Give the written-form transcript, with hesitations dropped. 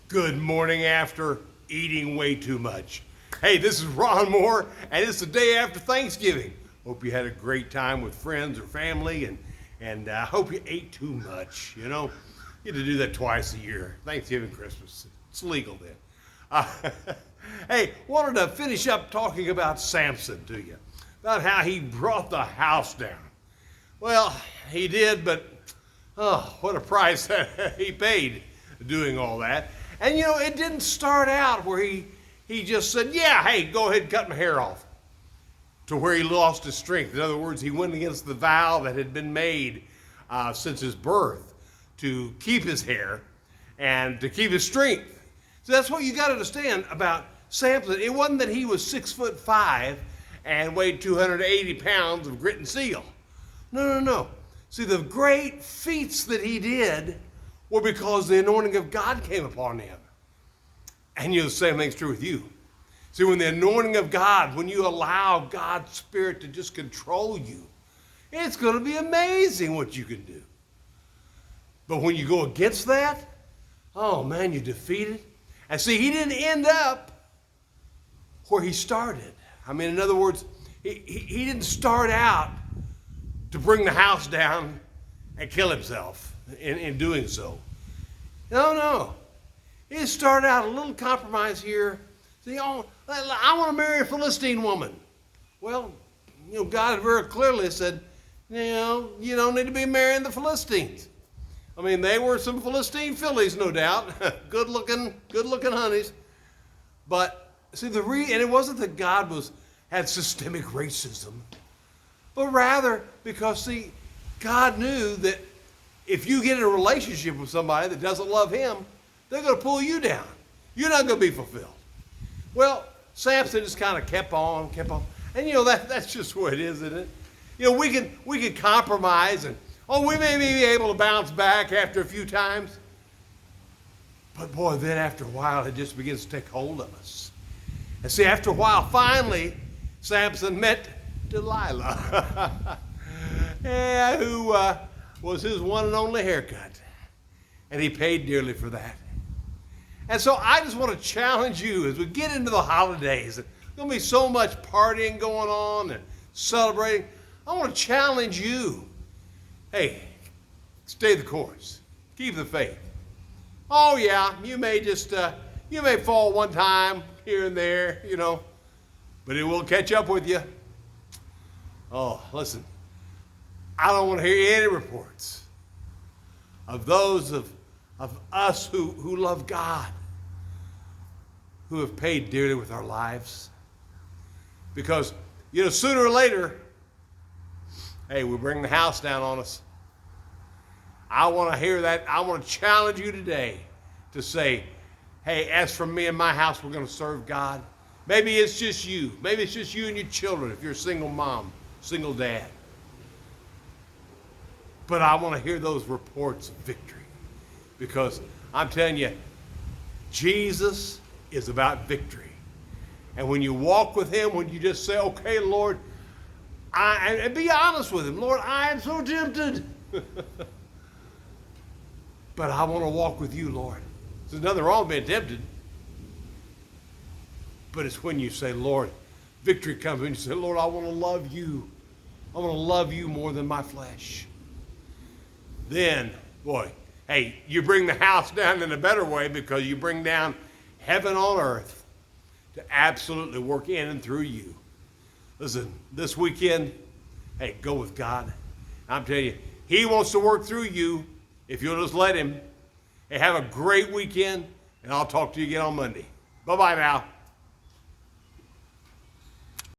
Good morning after eating way too much. Hey, this is Ron Moore, and it's the day after Thanksgiving. Hope you had a great time with friends or family, and I hope you ate too much. You know, you get to do that twice a year, Thanksgiving, Christmas. It's legal then. Hey, wanted to finish up talking about Samson to you, about how he brought the house down. Well, he did, but oh, what a price that he paid doing all that. And you know, it didn't start out where he just said, yeah, hey, go ahead and cut my hair off, to where he lost his strength. In other words, he went against the vow that had been made since his birth to keep his hair and to keep his strength. So that's what you got to understand about Samson. It wasn't that he was 6'5" and weighed 280 pounds of grit and steel. No. See, the great feats that he did were because the anointing of God came upon him. And you know, the same thing's true with you. See, when the anointing of God, when you allow God's Spirit to just control you, it's going to be amazing what you can do. But when you go against that, oh man, you're defeated. And see, he didn't end up where he started. I mean, in other words, he didn't start out to bring the house down and kill himself in doing so. No. He started out a little compromise here. See, oh, I want to marry a Philistine woman. Well, you know, God very clearly said, you know, you don't need to be marrying the Philistines. I mean, they were some Philistine fillies, no doubt. good looking honeys. But see, and it wasn't that God had systemic racism, but rather because, see, God knew that if you get in a relationship with somebody that doesn't love him, they're going to pull you down. You're not going to be fulfilled. Well, Samson just kind of kept on. And you know, that's just what it is, isn't it? You know, we can compromise and, we may be able to bounce back after a few times. But boy, then after a while, it just begins to take hold of us. And see, after a while, finally, Samson met Delilah, who was his one and only haircut. And he paid dearly for that. And so I just want to challenge you as we get into the holidays. There's going to be so much partying going on and celebrating. I want to challenge you. Hey, stay the course. Keep the faith. Oh yeah, you may fall one time here and there, you know, but it will catch up with you. Oh, listen, I don't want to hear any reports of those of us who love God, who have paid dearly with our lives. Because, you know, sooner or later, hey, we bring the house down on us. I want to hear that. I want to challenge you today to say, hey, as for me and my house, we're going to serve God. Maybe it's just you. Maybe it's just you and your children if you're a single mom, single dad. But I want to hear those reports of victory. Because I'm telling you, Jesus is about victory. And when you walk with him, when you just say, okay, Lord, and be honest with him, Lord, I am so tempted. But I want to walk with you, Lord. There's nothing wrong with being tempted. But it's when you say, Lord, victory comes when you say, Lord, I want to love you. I want to love you more than my flesh. Then, boy, hey, you bring the house down in a better way because you bring down heaven on earth to absolutely work in and through you. Listen, this weekend, hey, go with God. I'm telling you, he wants to work through you if you'll just let him. Hey, have a great weekend, and I'll talk to you again on Monday. Bye-bye now.